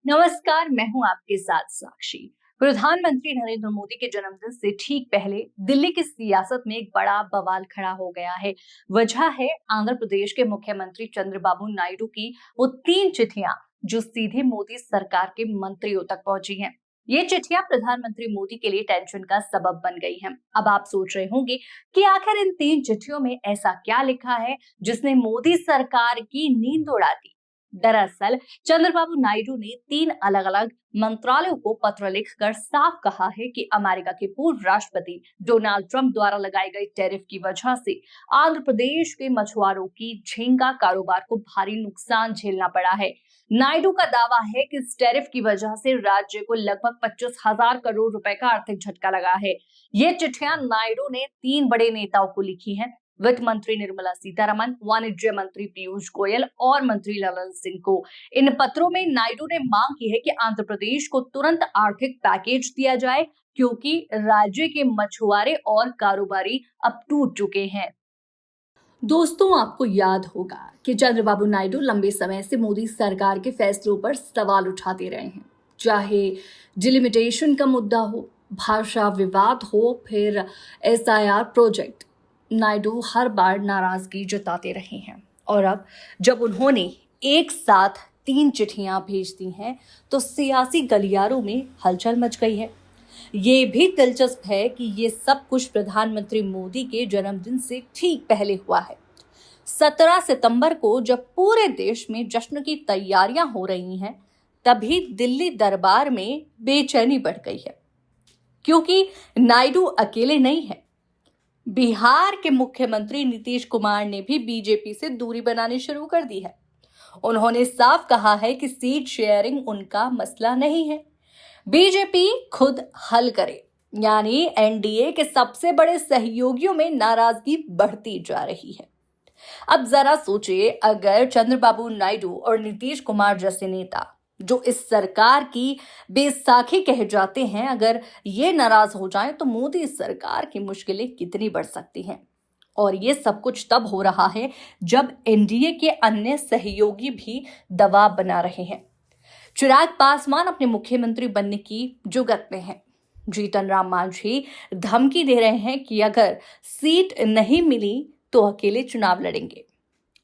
नमस्कार, मैं हूं आपके साथ साक्षी। प्रधानमंत्री नरेंद्र मोदी के जन्मदिन से ठीक पहले दिल्ली की सियासत में एक बड़ा बवाल खड़ा हो गया है। वजह है आंध्र प्रदेश के मुख्यमंत्री चंद्रबाबू नायडू की वो 3 चिट्ठियां जो सीधे मोदी सरकार के मंत्रियों तक पहुंची हैं। ये चिट्ठियां प्रधानमंत्री मोदी के लिए टेंशन का सबब बन गई हैं। अब आप सोच रहे होंगे कि आखिर इन 3 चिट्ठियों में ऐसा क्या लिखा है जिसने मोदी सरकार की नींद उड़ा दी। दरअसल चंद्रबाबू नायडू ने 3 अलग-अलग मंत्रालयों को पत्र लिखकर साफ कहा है कि अमेरिका के पूर्व राष्ट्रपति डोनाल्ड ट्रंप द्वारा लगाए गए टैरिफ की वजह से आंध्र प्रदेश के मछुआरों की झींगा कारोबार को भारी नुकसान झेलना पड़ा है। नायडू का दावा है कि इस टैरिफ की वजह से राज्य को लगभग 25,000 करोड़ रुपए का आर्थिक झटका लगा है। ये चिट्ठियां नायडू ने 3 बड़े नेताओं को लिखी हैं। वित्त मंत्री निर्मला सीतारमन, वाणिज्य मंत्री पीयूष गोयल और मंत्री ललन सिंह को। इन पत्रों में नायडू ने मांग की है कि आंध्र प्रदेश को तुरंत आर्थिक पैकेज दिया जाए क्योंकि राज्य के मछुआरे और कारोबारी अब टूट चुके हैं। दोस्तों, आपको याद होगा कि चंद्रबाबू नायडू लंबे समय से मोदी सरकार के फैसलों पर सवाल उठाते रहे हैं, चाहे डिलिमिटेशन का मुद्दा हो, भाषा विवाद हो, फिर एसआईआर प्रोजेक्ट। नायडू हर बार नाराजगी जताते रहे हैं और अब जब उन्होंने एक साथ 3 चिट्ठियां भेज दी हैं तो सियासी गलियारों में हलचल मच गई है। ये भी दिलचस्प है कि ये सब कुछ प्रधानमंत्री मोदी के जन्मदिन से ठीक पहले हुआ है। 17 सितंबर को जब पूरे देश में जश्न की तैयारियां हो रही हैं, तभी दिल्ली दरबार में बेचैनी बढ़ गई है, क्योंकि नायडू अकेले नहीं है। बिहार के मुख्यमंत्री नीतीश कुमार ने भी बीजेपी से दूरी बनानी शुरू कर दी है। उन्होंने साफ कहा है कि सीट शेयरिंग उनका मसला नहीं है, बीजेपी खुद हल करे। यानी एनडीए के सबसे बड़े सहयोगियों में नाराजगी बढ़ती जा रही है। अब जरा सोचिए, अगर चंद्रबाबू नायडू और नीतीश कुमार जैसे नेता जो इस सरकार की बेसाखी कहे जाते हैं, अगर ये नाराज हो जाएं तो मोदी सरकार की मुश्किलें कितनी बढ़ सकती हैं। और ये सब कुछ तब हो रहा है जब एनडीए के अन्य सहयोगी भी दबाव बना रहे हैं। चिराग पासवान अपने मुख्यमंत्री बनने की जुगत में हैं। जीतन राम मांझी धमकी दे रहे हैं कि अगर सीट नहीं मिली तो अकेले चुनाव लड़ेंगे।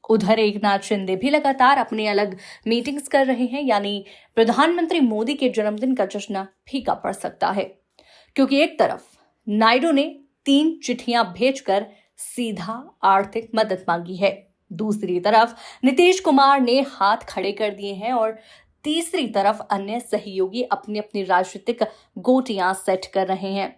उधर एकनाथ शिंदे भी लगातार अपनी अलग मीटिंग्स कर रहे हैं। यानी प्रधानमंत्री मोदी के जन्मदिन का जश्न फीका पड़ सकता है, क्योंकि एक तरफ नायडू ने 3 चिट्ठियां भेजकर सीधा आर्थिक मदद मांगी है, दूसरी तरफ नीतीश कुमार ने हाथ खड़े कर दिए हैं और तीसरी तरफ अन्य सहयोगी अपनी अपनी राजनीतिक गोटियां सेट कर रहे हैं।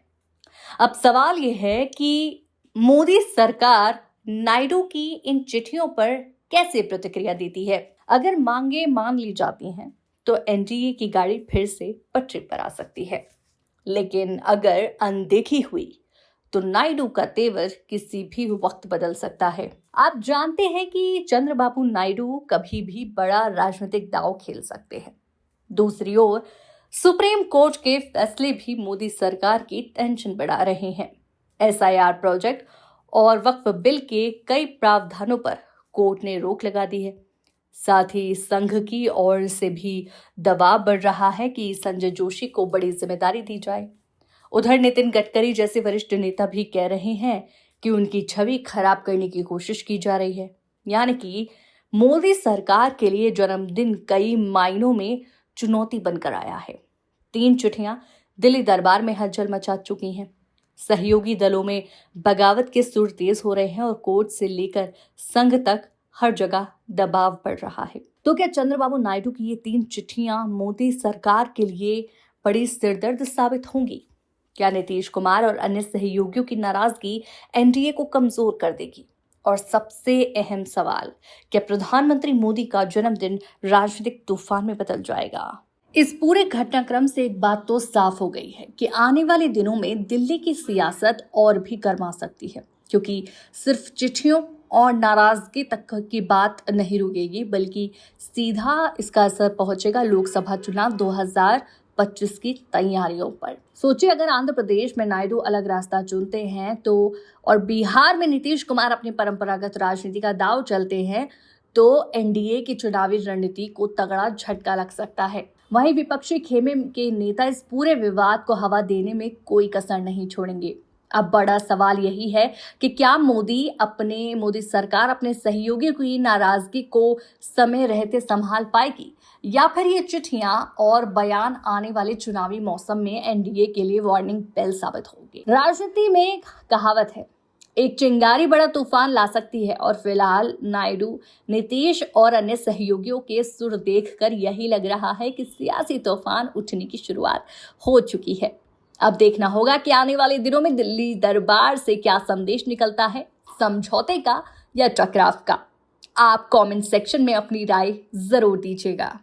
अब सवाल यह है कि मोदी सरकार नायडू की इन चिट्ठियों पर कैसे प्रतिक्रिया देती है। अगर मांगे मान ली जाती हैं तो एनडीए की गाड़ी फिर से पटरी पर आ सकती है, लेकिन अगर अनदेखी हुई तो नायडू का तेवर किसी भी वक्त बदल सकता है। आप जानते हैं कि चंद्रबाबू नायडू कभी भी बड़ा राजनीतिक दांव खेल सकते हैं। दूसरी ओर सुप्रीम कोर्ट के फैसले भी मोदी सरकार की टेंशन बढ़ा रहे हैं। एसआईआर प्रोजेक्ट और वक्फ बिल के कई प्रावधानों पर कोर्ट ने रोक लगा दी है। साथ ही संघ की ओर से भी दबाव बढ़ रहा है कि संजय जोशी को बड़ी जिम्मेदारी दी जाए। उधर नितिन गडकरी जैसे वरिष्ठ नेता भी कह रहे हैं कि उनकी छवि खराब करने की कोशिश की जा रही है। यानी कि मोदी सरकार के लिए जन्मदिन कई मायनों में चुनौती बनकर आया है। 3 चिट्ठियां दिल्ली दरबार में हलचल मचा चुकी हैं। सहयोगी दलों में बगावत के सुर तेज हो रहे हैं और कोर्ट से लेकर संघ तक हर जगह दबाव बढ़ रहा है। तो क्या चंद्रबाबू नायडू की ये 3 चिट्ठियां मोदी सरकार के लिए बड़ी सिरदर्द साबित होंगी? क्या नीतीश कुमार और अन्य सहयोगियों की नाराजगी एनडीए को कमजोर कर देगी? और सबसे अहम सवाल, क्या प्रधानमंत्री मोदी का जन्मदिन राजनीतिक तूफान में बदल जाएगा? इस पूरे घटनाक्रम से एक बात तो साफ हो गई है कि आने वाले दिनों में दिल्ली की सियासत और भी गर्मा सकती है, क्योंकि सिर्फ चिट्ठियों और नाराजगी तक की बात नहीं रुकेगी, बल्कि सीधा इसका असर पहुंचेगा लोकसभा चुनाव 2025 की तैयारियों पर। सोचिए, अगर आंध्र प्रदेश में नायडू अलग रास्ता चुनते हैं तो और बिहार में नीतीश कुमार अपनी परंपरागत राजनीति का दांव चलते हैं तो एनडीए की चुनावी रणनीति को तगड़ा झटका लग सकता है। वहीं विपक्षी खेमे के नेता इस पूरे विवाद को हवा देने में कोई कसर नहीं छोड़ेंगे। अब बड़ा सवाल यही है कि क्या मोदी सरकार अपने सहयोगियों की नाराजगी को समय रहते संभाल पाएगी, या फिर ये चिट्ठियां और बयान आने वाले चुनावी मौसम में एनडीए के लिए वार्निंग बेल साबित होगी। राजनीति में एक कहावत है, एक चिंगारी बड़ा तूफान ला सकती है, और फिलहाल नायडू, नीतीश और अन्य सहयोगियों के सुर देखकर यही लग रहा है कि सियासी तूफान उठने की शुरुआत हो चुकी है। अब देखना होगा कि आने वाले दिनों में दिल्ली दरबार से क्या संदेश निकलता है, समझौते का या टकराव का। आप कमेंट सेक्शन में अपनी राय जरूर दीजिएगा।